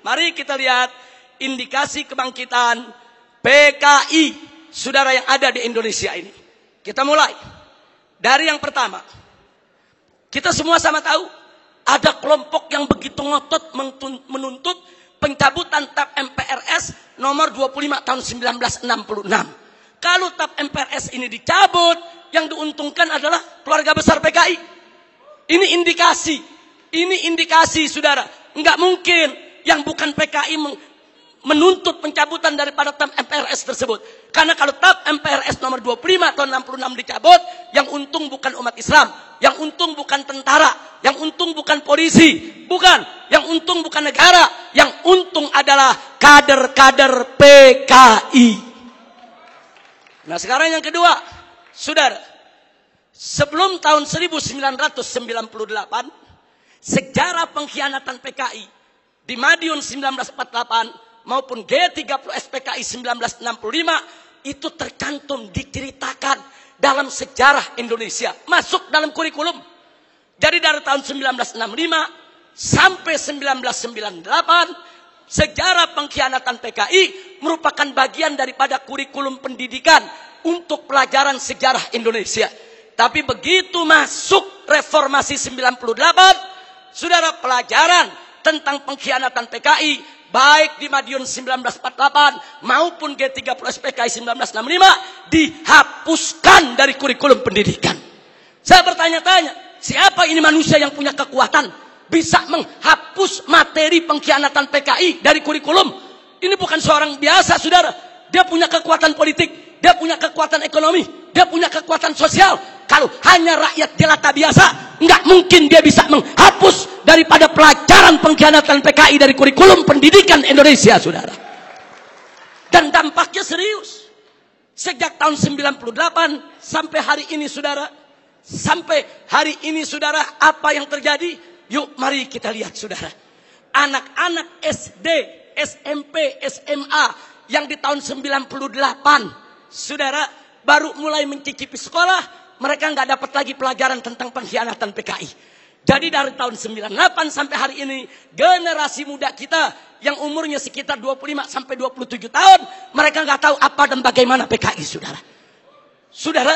Mari kita lihat indikasi kebangkitan PKI, saudara, yang ada di Indonesia ini. Kita mulai dari yang pertama. Kita semua sama tahu ada kelompok yang begitu ngotot menuntut pencabutan TAP MPRS nomor 25 tahun 1966. Kalau TAP MPRS ini dicabut, yang diuntungkan adalah keluarga besar PKI. Ini indikasi, saudara. Enggak mungkin yang bukan PKI menuntut pencabutan daripada TAP MPRS tersebut. Karena kalau TAP MPRS nomor 25 tahun 66 dicabut, yang untung bukan umat Islam, yang untung bukan tentara, yang untung bukan polisi, bukan, yang untung bukan negara, yang untung adalah kader-kader PKI. Nah, sekarang yang kedua, saudara, sebelum tahun 1998, sejarah pengkhianatan PKI di Madiun 1948 maupun G30S PKI 1965 itu tercantum, diceritakan dalam sejarah Indonesia, masuk dalam kurikulum. Jadi dari tahun 1965 sampai 1998, sejarah pengkhianatan PKI merupakan bagian daripada kurikulum pendidikan untuk pelajaran sejarah Indonesia. Tapi begitu masuk reformasi 98, saudara, pelajaran tentang pengkhianatan PKI baik di Madiun 1948 maupun G30S PKI 1965 dihapuskan dari kurikulum pendidikan. Saya bertanya-tanya, siapa ini manusia yang punya kekuatan bisa menghapus materi pengkhianatan PKI dari kurikulum? Ini bukan seorang biasa, saudara. Dia punya kekuatan politik, dia punya kekuatan ekonomi, dia punya kekuatan sosial. Kalau hanya rakyat jelata biasa, nggak mungkin dia bisa menghapus daripada pelajaran pengkhianatan PKI dari kurikulum pendidikan Indonesia, saudara. Dan dampaknya serius. Sejak tahun 98 sampai hari ini, saudara. Sampai hari ini, saudara, apa yang terjadi? Yuk mari kita lihat, saudara. Anak-anak SD, SMP, SMA yang di tahun 98, saudara, baru mulai mencicipi sekolah, mereka nggak dapat lagi pelajaran tentang pengkhianatan PKI. Jadi dari tahun 98 sampai hari ini, generasi muda kita yang umurnya sekitar 25 sampai 27 tahun, mereka nggak tahu apa dan bagaimana PKI, saudara. Saudara,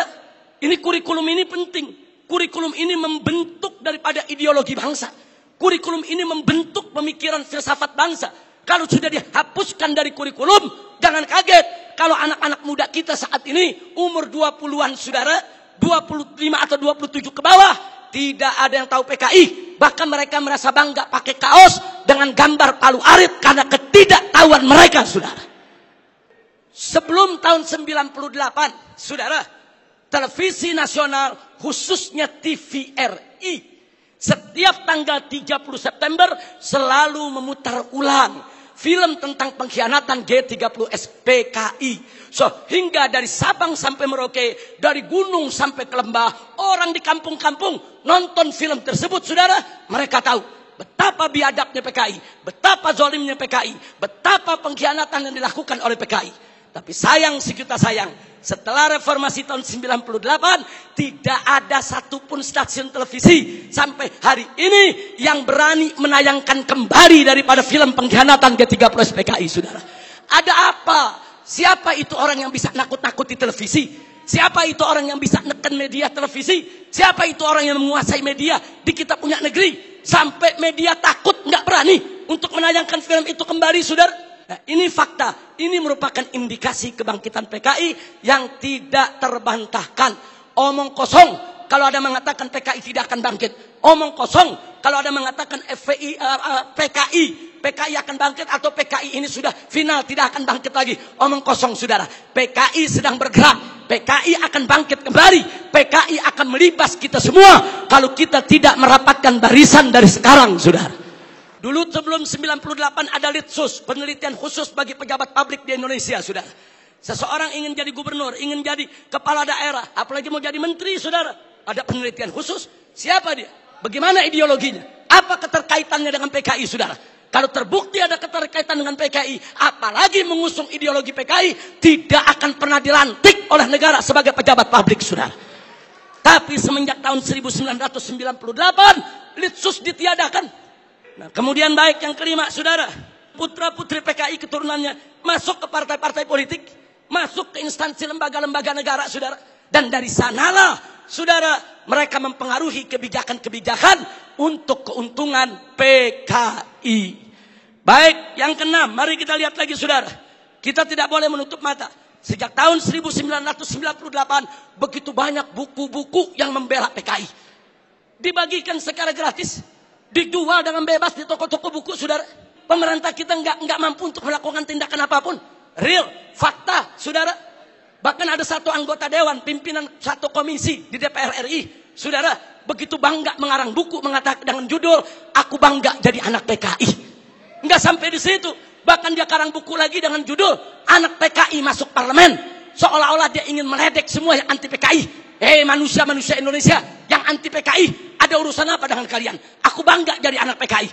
ini kurikulum ini penting. Kurikulum ini membentuk daripada ideologi bangsa. Kurikulum ini membentuk pemikiran filsafat bangsa. Kalau sudah dihapuskan dari kurikulum, jangan kaget kalau anak-anak muda kita saat ini umur 20-an, saudara, 25 atau 27 ke bawah, tidak ada yang tahu PKI. Bahkan mereka merasa bangga pakai kaos dengan gambar Palu Arit karena ketidaktahuan mereka, saudara. Sebelum tahun 98, saudara, televisi nasional, khususnya TVRI, setiap tanggal 30 September selalu memutar ulang film tentang pengkhianatan G30S PKI. Hingga dari Sabang sampai Merauke, dari gunung sampai ke lembah, orang di kampung-kampung nonton film tersebut, saudara. Mereka tahu betapa biadabnya PKI, betapa zalimnya PKI, betapa pengkhianatan yang dilakukan oleh PKI. Tapi sayang, sejuta sayang, setelah reformasi tahun 98, tidak ada satupun stasiun televisi sampai hari ini yang berani menayangkan kembali daripada film pengkhianatan G30S PKI, saudara. Ada apa? Siapa itu orang yang bisa nakut-nakuti televisi? Siapa itu orang yang bisa neken media televisi? Siapa itu orang yang menguasai media di kita punya negeri? Sampai media takut, nggak berani untuk menayangkan film itu kembali, saudara. Nah, ini fakta. Ini merupakan indikasi kebangkitan PKI yang tidak terbantahkan. Omong kosong kalau ada mengatakan PKI tidak akan bangkit. Omong kosong kalau ada mengatakan PKI akan bangkit atau PKI ini sudah final tidak akan bangkit lagi. Omong kosong, saudara. PKI sedang bergerak. PKI akan bangkit kembali. PKI akan melibas kita semua kalau kita tidak merapatkan barisan dari sekarang, saudara. Dulu sebelum 98 ada Litsus, penelitian khusus bagi pejabat publik di Indonesia, saudara. Seseorang ingin jadi gubernur, ingin jadi kepala daerah, apalagi mau jadi menteri, saudara. Ada penelitian khusus. Siapa dia? Bagaimana ideologinya? Apa keterkaitannya dengan PKI, saudara? Kalau terbukti ada keterkaitan dengan PKI, apalagi mengusung ideologi PKI, tidak akan pernah dilantik oleh negara sebagai pejabat publik, saudara. Tapi semenjak tahun 1998, Litsus ditiadakan. Nah, kemudian baik yang kelima, saudara. putra-putri PKI keturunannya masuk ke partai-partai politik, masuk ke instansi lembaga-lembaga negara, saudara. Dan dari sanalah, saudara, mereka mempengaruhi kebijakan-kebijakan untuk keuntungan PKI. Baik, yang keenam, mari kita lihat lagi, saudara. Kita tidak boleh menutup mata. Sejak tahun 1998, begitu banyak buku-buku yang membela PKI. Dibagikan secara gratis, dijual dengan bebas di toko-toko buku, saudara. Pemerintah kita nggak mampu untuk melakukan tindakan apapun. Real, fakta, saudara. Bahkan ada satu anggota dewan, pimpinan satu komisi di DPR RI, saudara, begitu bangga mengarang buku mengatakan dengan judul "Aku Bangga Jadi Anak PKI". Nggak sampai di situ, bahkan dia karang buku lagi dengan judul "Anak PKI Masuk Parlemen". Seolah-olah dia ingin meledek semua yang anti PKI. Manusia-manusia Indonesia yang anti PKI, ada urusan apa dengan kalian? Aku bangga jadi anak PKI.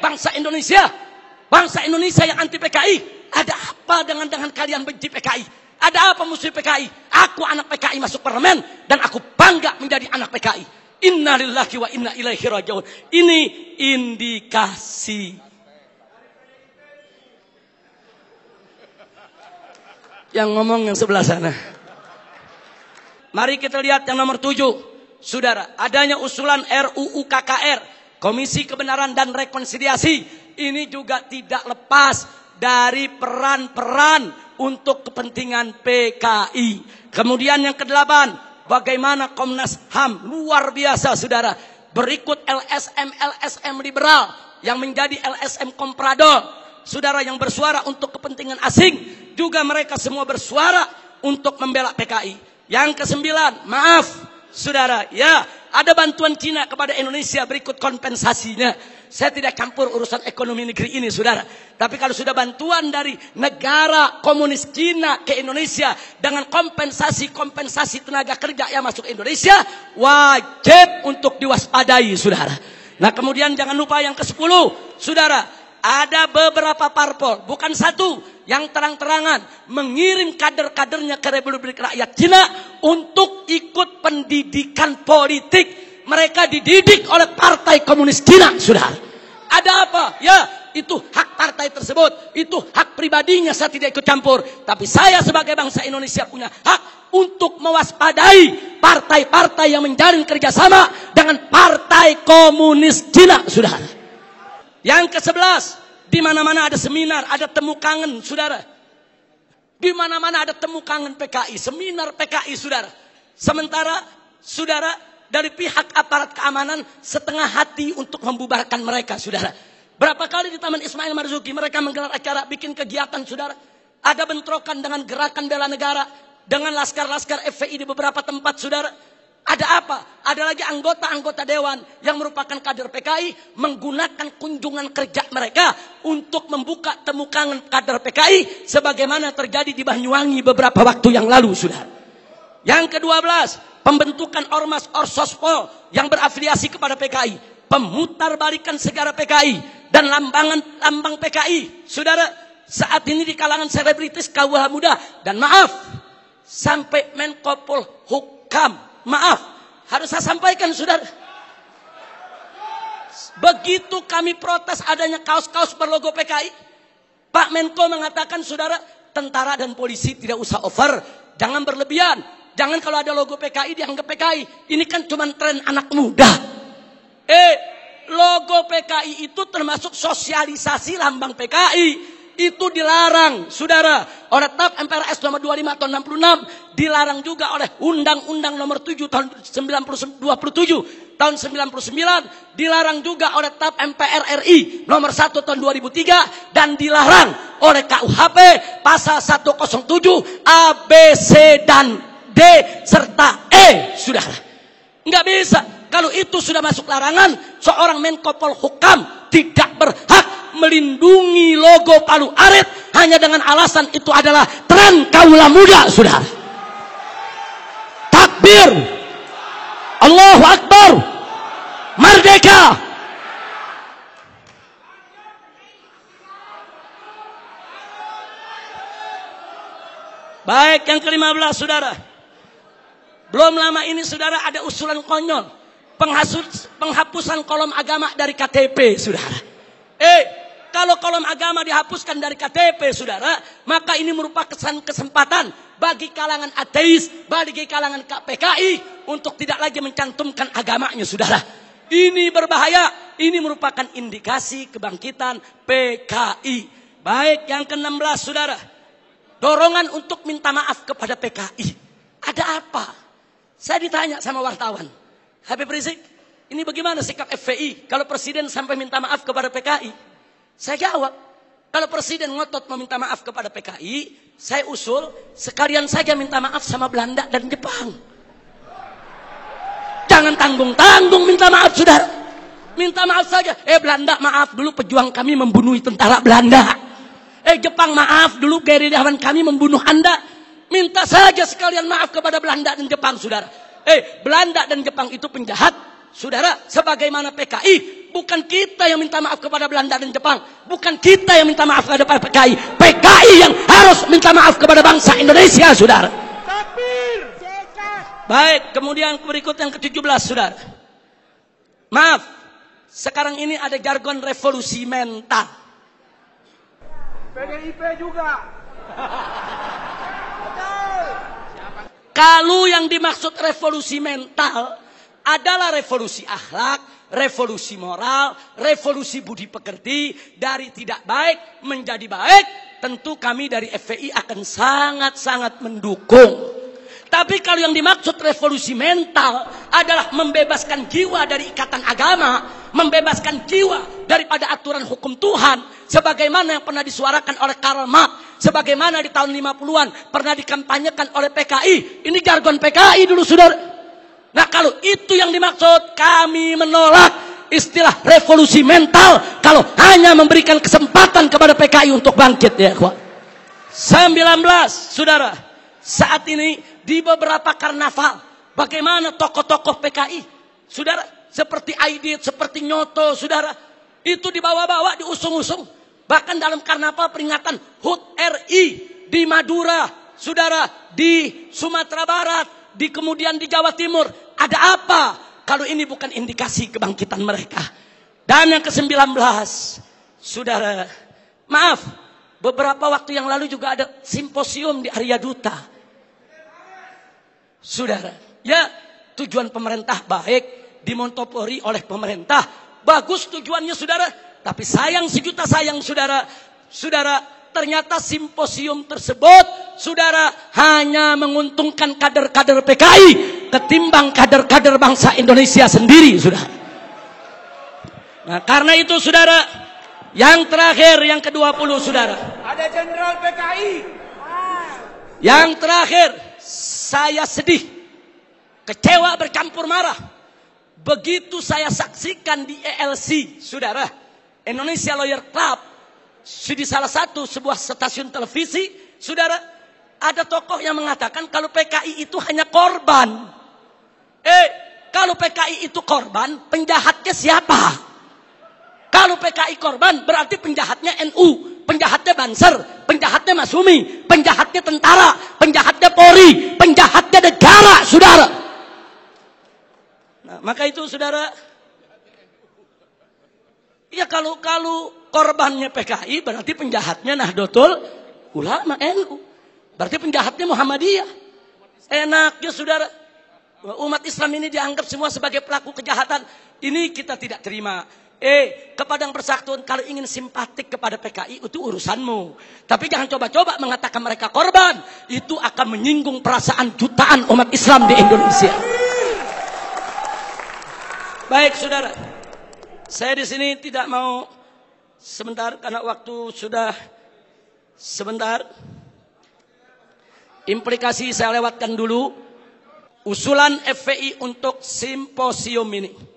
Bangsa Indonesia yang anti PKI, ada apa dengan kalian benci PKI? Ada apa musuh PKI? Aku anak PKI masuk parlemen dan aku bangga menjadi anak PKI. Inna lillahi wa inna ilaihi raji'un. Ini indikasi. Yang ngomong yang sebelah sana. Mari kita lihat yang nomor 7. Saudara, adanya usulan RUU KKR, Komisi Kebenaran dan Rekonsiliasi. Ini juga tidak lepas dari peran-peran untuk kepentingan PKI. Kemudian yang ke-8, bagaimana Komnas HAM, luar biasa, saudara. Berikut LSM liberal yang menjadi LSM komprador, saudara, yang bersuara untuk kepentingan asing. Juga mereka semua bersuara untuk membela PKI. Yang ke-9, maaf, saudara, ya, ada bantuan Cina kepada Indonesia, berikut kompensasinya. Saya tidak campur urusan ekonomi negeri ini, saudara. Tapi kalau sudah bantuan dari negara komunis Cina ke Indonesia dengan kompensasi tenaga kerja yang masuk Indonesia, wajib untuk diwaspadai, saudara. Nah, kemudian jangan lupa yang ke-10, saudara. Ada beberapa parpol, bukan satu, yang terang-terangan mengirim kader-kadernya ke Republik Rakyat Cina untuk ikut pendidikan politik. Mereka dididik oleh Partai Komunis Cina, saudara. Ada apa? Ya, itu hak partai tersebut. Itu hak pribadinya, saya tidak ikut campur. Tapi saya sebagai bangsa Indonesia punya hak untuk mewaspadai partai-partai yang menjalin kerjasama dengan Partai Komunis Cina, saudara. Yang ke-11, di mana-mana ada seminar, ada temu kangen, saudara. Di mana-mana ada temu kangen PKI, seminar PKI, saudara. Sementara, saudara, dari pihak aparat keamanan setengah hati untuk membubarkan mereka, saudara. Berapa kali di Taman Ismail Marzuki mereka menggelar acara, bikin kegiatan, saudara. Ada bentrokan dengan gerakan bela negara, dengan laskar-laskar FPI di beberapa tempat, saudara. Ada apa? Ada lagi anggota-anggota dewan yang merupakan kader PKI menggunakan kunjungan kerja mereka untuk membuka temu kangen kader PKI sebagaimana terjadi di Banyuwangi beberapa waktu yang lalu, saudara. Yang ke-12, pembentukan ormas Orsospol yang berafiliasi kepada PKI, pemutarbalikan sejarah PKI dan lambang PKI, saudara. Saat ini di kalangan selebritis KUH muda, dan maaf, sampai Menko Polhukam, maaf, harus saya sampaikan, saudara. Begitu kami protes adanya kaos-kaos berlogo PKI, Pak Menko mengatakan, saudara, tentara dan polisi tidak usah over, jangan berlebihan. Jangan kalau ada logo PKI dianggap PKI. Ini kan cuma tren anak muda. Logo PKI itu termasuk sosialisasi lambang PKI. Itu dilarang, saudara, oleh TAP MPRS nomor 25 tahun 66. Dilarang juga oleh Undang-Undang nomor 7 tahun 27 tahun 99. Dilarang juga oleh TAP MPR RI nomor 1 tahun 2003. Dan dilarang oleh KUHP pasal 107 A, B, C, dan D serta E, saudara. Nggak bisa. Kalau itu sudah masuk larangan, seorang Menko Polhukam tidak berhak melindungi logo Palu Arit hanya dengan alasan itu adalah tren kaula muda, saudara. Takbir, Allahu Akbar, merdeka. Baik, yang ke-15, saudara. Belum lama ini, saudara, ada usulan konyol penghapusan kolom agama dari KTP, saudara. kalau kolom agama dihapuskan dari KTP, saudara, maka ini merupakan kesempatan bagi kalangan ateis, bagi kalangan PKI untuk tidak lagi mencantumkan agamanya, saudara. Ini berbahaya. Ini merupakan indikasi kebangkitan PKI. Baik, yang ke-16, saudara. Dorongan untuk minta maaf kepada PKI. Ada apa? Saya ditanya sama wartawan, Habib Rizik, ini bagaimana sikap FPI kalau presiden sampai minta maaf kepada PKI? Saya jawab, kalau presiden ngotot meminta maaf kepada PKI, saya usul sekalian saja minta maaf sama Belanda dan Jepang. Jangan tanggung-tanggung minta maaf, saudara. Minta maaf saja. Belanda, maaf dulu pejuang kami membunuh tentara Belanda. Jepang, maaf dulu gerilyawan kami membunuh Anda. Minta saja sekalian maaf kepada Belanda dan Jepang, saudara. Belanda dan Jepang itu penjahat, saudara. Sebagaimana PKI, bukan kita yang minta maaf kepada Belanda dan Jepang. Bukan kita yang minta maaf kepada PKI. PKI yang harus minta maaf kepada bangsa Indonesia, saudara. Baik, kemudian berikut yang ke-17, saudara. Maaf, sekarang ini ada jargon revolusi mental. PDIP juga. Kalau yang dimaksud revolusi mental adalah revolusi akhlak, revolusi moral, revolusi budi pekerti, dari tidak baik menjadi baik, tentu kami dari FPI akan sangat-sangat mendukung. Tapi kalau yang dimaksud revolusi mental adalah membebaskan jiwa dari ikatan agama, membebaskan jiwa daripada aturan hukum Tuhan, sebagaimana yang pernah disuarakan oleh Karl Marx, sebagaimana di tahun 50-an pernah dikampanyekan oleh PKI. Ini jargon PKI dulu, saudara. Nah, kalau itu yang dimaksud, kami menolak istilah revolusi mental kalau hanya memberikan kesempatan kepada PKI untuk bangkit, ya, kawan. 19, saudara. Saat ini di beberapa karnaval, bagaimana tokoh-tokoh PKI, saudara, seperti Aidit, seperti Nyoto, saudara, itu dibawa-bawa, diusung-usung. Bahkan dalam karnaval peringatan HUT RI di Madura, saudara, di Sumatera Barat, kemudian di Jawa Timur. Ada apa kalau ini bukan indikasi kebangkitan mereka? Dan yang ke-19, saudara, maaf, beberapa waktu yang lalu juga ada simposium di Arya Duta. Saudara, ya, tujuan pemerintah baik, dimonopoli oleh pemerintah, bagus tujuannya, saudara. Tapi sayang, sejuta sayang, saudara, ternyata simposium tersebut, saudara, hanya menguntungkan kader-kader PKI ketimbang kader-kader bangsa Indonesia sendiri, saudara. Nah, karena itu, saudara, yang terakhir, yang ke-20, saudara. Ada jenderal PKI. Yang terakhir, saya sedih, kecewa bercampur marah. Begitu saya saksikan di ELC, saudara, Indonesia Lawyer Club, di salah satu sebuah stasiun televisi, saudara, ada tokoh yang mengatakan kalau PKI itu hanya korban. Kalau PKI itu korban, penjahatnya siapa? Kalau PKI korban, berarti penjahatnya NU, penjahatnya Banser, penjahatnya Masumi, penjahatnya tentara, penjahatnya Polri, penjahatnya negara, saudara. Nah, maka itu, saudara, ya kalau korbannya PKI, berarti penjahatnya Nahdlatul Ulama NU. Berarti penjahatnya Muhammadiyah. Enaknya, saudara, umat Islam ini dianggap semua sebagai pelaku kejahatan. Ini kita tidak terima. Kepada yang bersangkutan, kalau ingin simpatik kepada PKI, itu urusanmu. Tapi jangan coba-coba mengatakan mereka korban. Itu akan menyinggung perasaan jutaan umat Islam di Indonesia. Baik, saudara. Saya di sini tidak mau sebentar, karena waktu sudah sebentar. Implikasi saya lewatkan dulu. Usulan FPI untuk simposium ini.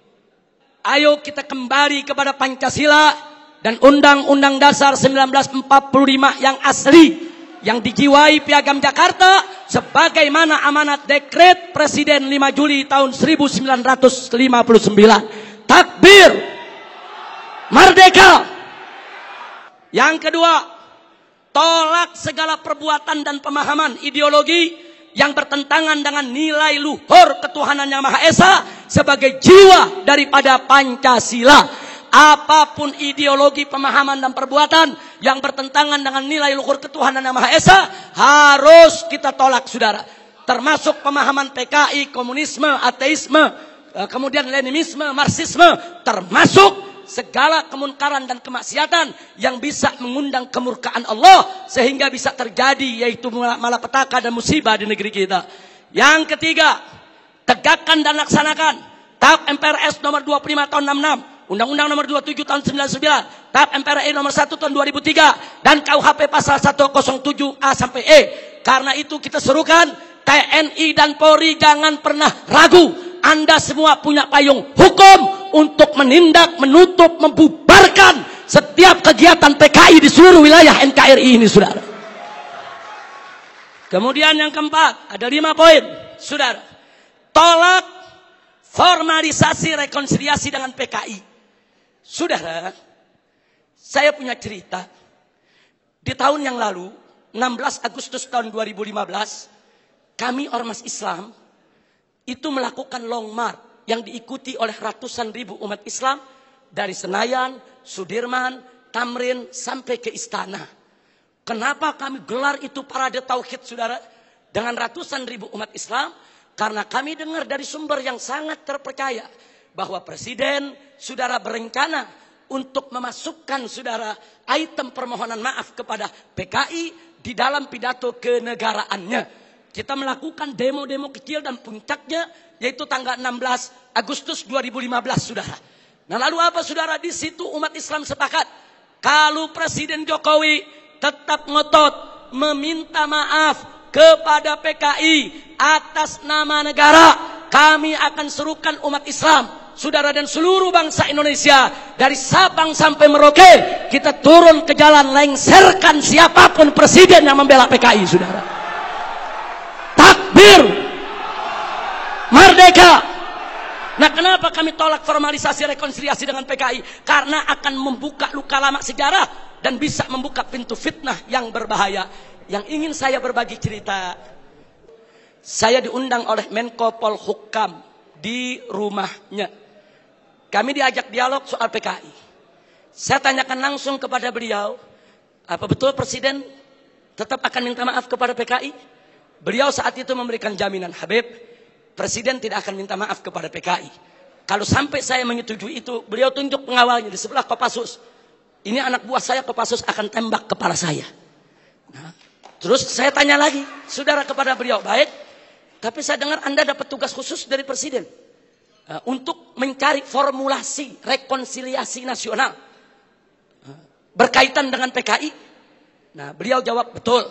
Ayo kita kembali kepada Pancasila dan Undang-Undang Dasar 1945 yang asli, yang dijiwai Piagam Jakarta sebagaimana amanat dekret Presiden 5 Juli tahun 1959. Takbir! Merdeka! Yang kedua, tolak segala perbuatan dan pemahaman ideologi yang bertentangan dengan nilai luhur ketuhanan yang Maha Esa sebagai jiwa daripada Pancasila. apapun ideologi, pemahaman dan perbuatan yang bertentangan dengan nilai luhur ketuhanan yang Maha Esa harus kita tolak, saudara. Termasuk pemahaman PKI, komunisme, ateisme, kemudian Leninisme, Marxisme, termasuk segala kemunkaran dan kemaksiatan yang bisa mengundang kemurkaan Allah sehingga bisa terjadi yaitu malapetaka dan musibah di negeri kita. Yang ketiga, tegakkan dan laksanakan TAP MPRS nomor 25 tahun 66, Undang-Undang nomor 27 tahun 99, TAP MPRI nomor 1 tahun 2003 dan KUHP pasal 107A sampai E. Karena itu kita serukan TNI dan Polri jangan pernah ragu. Anda semua punya payung hukum untuk menindak, menutup, membubarkan setiap kegiatan PKI di seluruh wilayah NKRI ini, saudara. Kemudian yang keempat, ada 5 poin, saudara. Tolak formalisasi rekonsiliasi dengan PKI. Saudara, saya punya cerita. Di tahun yang lalu, 16 Agustus tahun 2015, kami Ormas Islam itu melakukan long march yang diikuti oleh ratusan ribu umat Islam dari Senayan, Sudirman, Tamrin sampai ke Istana. Kenapa kami gelar itu parade tauhid, saudara, dengan ratusan ribu umat Islam? Karena kami dengar dari sumber yang sangat terpercaya bahwa Presiden, saudara, berencana untuk memasukkan, saudara, item permohonan maaf kepada PKI di dalam pidato kenegaraannya. Kita melakukan demo-demo kecil dan puncaknya yaitu tanggal 16 Agustus 2015, saudara. Nah, lalu apa, saudara? Di situ umat Islam sepakat kalau Presiden Jokowi tetap ngotot meminta maaf kepada PKI atas nama negara, kami akan serukan umat Islam, saudara, dan seluruh bangsa Indonesia dari Sabang sampai Merauke, kita turun ke jalan lengserkan siapapun presiden yang membela PKI, saudara. Takbir, merdeka. Nah, kenapa kami tolak formalisasi rekonsiliasi dengan PKI? Karena akan membuka luka lama sejarah dan bisa membuka pintu fitnah yang berbahaya. Yang ingin saya berbagi cerita, saya diundang oleh Menko Polhukam di rumahnya. Kami diajak dialog soal PKI. Saya tanyakan langsung kepada beliau, apa betul Presiden tetap akan minta maaf kepada PKI? Beliau saat itu memberikan jaminan, Habib, Presiden tidak akan minta maaf kepada PKI. Kalau sampai saya menyetujui itu, beliau tunjuk pengawalnya di sebelah Kopassus. Ini anak buah saya, Kopassus akan tembak kepala saya. Nah, terus saya tanya lagi, saudara, kepada beliau, baik, tapi saya dengar Anda dapat tugas khusus dari Presiden untuk mencari formulasi rekonsiliasi nasional berkaitan dengan PKI. Nah, beliau jawab, betul.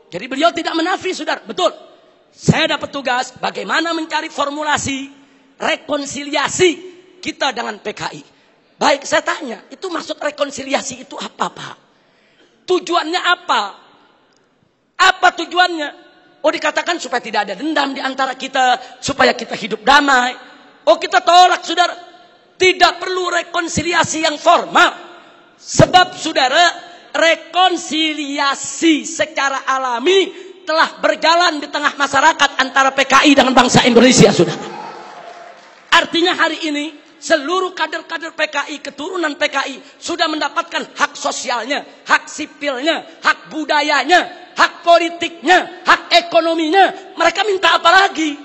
Jadi beliau tidak menafi, saudara, betul. Saya dapat tugas bagaimana mencari formulasi rekonsiliasi kita dengan PKI. Baik, saya tanya, itu maksud rekonsiliasi itu apa, Pak? Tujuannya apa? Apa tujuannya? Oh, dikatakan supaya tidak ada dendam di antara kita, supaya kita hidup damai. Oh, kita tolak, saudara. Tidak perlu rekonsiliasi yang formal. Sebab, saudara, rekonsiliasi secara alami telah berjalan di tengah masyarakat antara PKI dengan bangsa Indonesia, saudara. Artinya hari ini seluruh kader-kader PKI, keturunan PKI sudah mendapatkan hak sosialnya, hak sipilnya, hak budayanya, hak politiknya, hak ekonominya. Mereka minta apa lagi?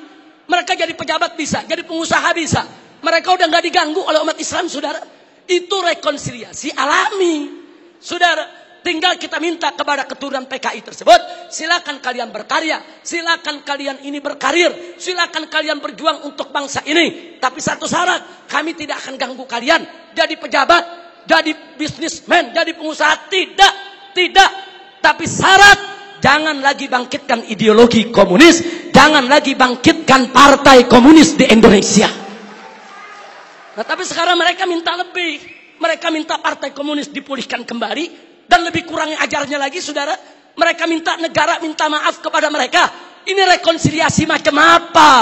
Mereka jadi pejabat bisa, jadi pengusaha bisa. Mereka udah nggak diganggu oleh umat Islam, saudara. Itu rekonsiliasi alami, saudara. Tinggal kita minta kepada keturunan PKI tersebut, silakan kalian berkarya, silakan kalian ini berkarir, silakan kalian berjuang untuk bangsa ini. Tapi satu syarat, kami tidak akan ganggu kalian jadi pejabat, jadi bisnismen, jadi pengusaha. Tidak. Tapi syarat, jangan lagi bangkitkan ideologi komunis, jangan lagi bangkitkan partai komunis di Indonesia. Nah, tapi sekarang mereka minta lebih. Mereka minta partai komunis dipulihkan kembali. Dan lebih kurangnya ajarnya lagi, saudara. Mereka minta negara minta maaf kepada mereka. Ini rekonsiliasi macam apa?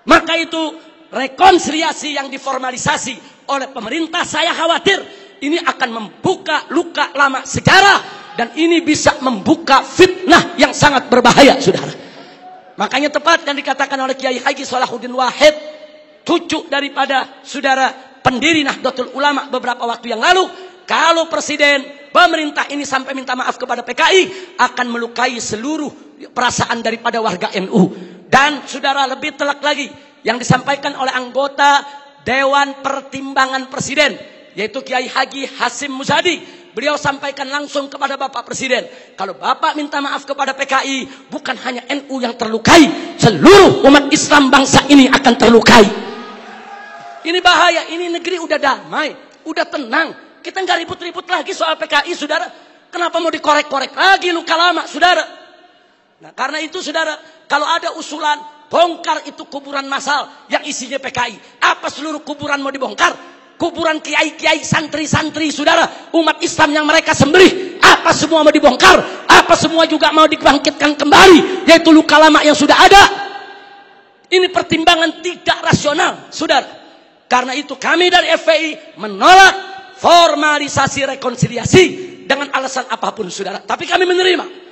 Maka itu rekonsiliasi yang diformalisasi oleh pemerintah, saya khawatir ini akan membuka luka lama sejarah. Dan ini bisa membuka fitnah yang sangat berbahaya, saudara. Makanya tepat yang dikatakan oleh Kiai Haji Salahuddin Wahid, cucu daripada saudara pendiri Nahdlatul Ulama beberapa waktu yang lalu, kalau presiden pemerintah ini sampai minta maaf kepada PKI akan melukai seluruh perasaan daripada warga NU. Dan saudara, lebih telak lagi yang disampaikan oleh anggota Dewan Pertimbangan Presiden, yaitu Kiai Haji Hasim Muzadi. Beliau sampaikan langsung kepada Bapak Presiden, kalau Bapak minta maaf kepada PKI, bukan hanya NU yang terlukai, seluruh umat Islam bangsa ini akan terlukai. Ini bahaya, ini negeri udah damai, udah tenang. Kita nggak ribut-ribut lagi soal PKI, saudara. Kenapa mau dikorek-korek lagi luka lama, saudara? Nah, karena itu, saudara, kalau ada usulan bongkar itu kuburan massal yang isinya PKI, apa seluruh kuburan mau dibongkar? Kuburan kiai-kiai, santri-santri, saudara, umat Islam yang mereka sembelih, apa semua mau dibongkar? Apa semua juga mau dibangkitkan kembali, yaitu luka lama yang sudah ada? Ini pertimbangan tidak rasional, saudara. Karena itu kami dari FPI menolak formalisasi rekonsiliasi dengan alasan apapun, saudara. Tapi kami menerima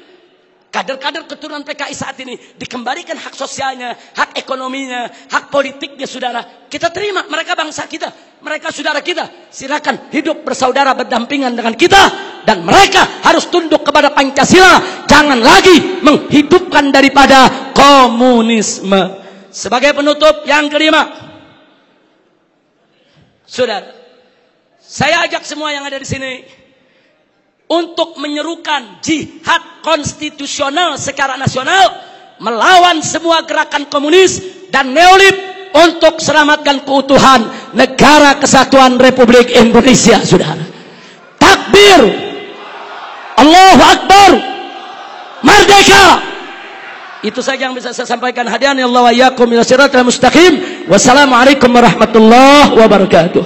kader-kader keturunan PKI saat ini dikembalikan hak sosialnya, hak ekonominya, hak politiknya, saudara. Kita terima, mereka bangsa kita, mereka saudara kita. Silakan hidup bersaudara berdampingan dengan kita, dan mereka harus tunduk kepada Pancasila. Jangan lagi menghidupkan daripada komunisme. Sebagai penutup yang kelima, saudara, saya ajak semua yang ada di sini untuk menyerukan jihad konstitusional secara nasional melawan semua gerakan komunis dan neolib untuk selamatkan keutuhan negara kesatuan Republik Indonesia, saudara. Takbir, Allahu Akbar, merdeka. Itu saja yang bisa saya sampaikan. Hadirin Allah wa iyyakum ila siratal mustaqim. Wassalamualaikum warahmatullahi wabarakatuh.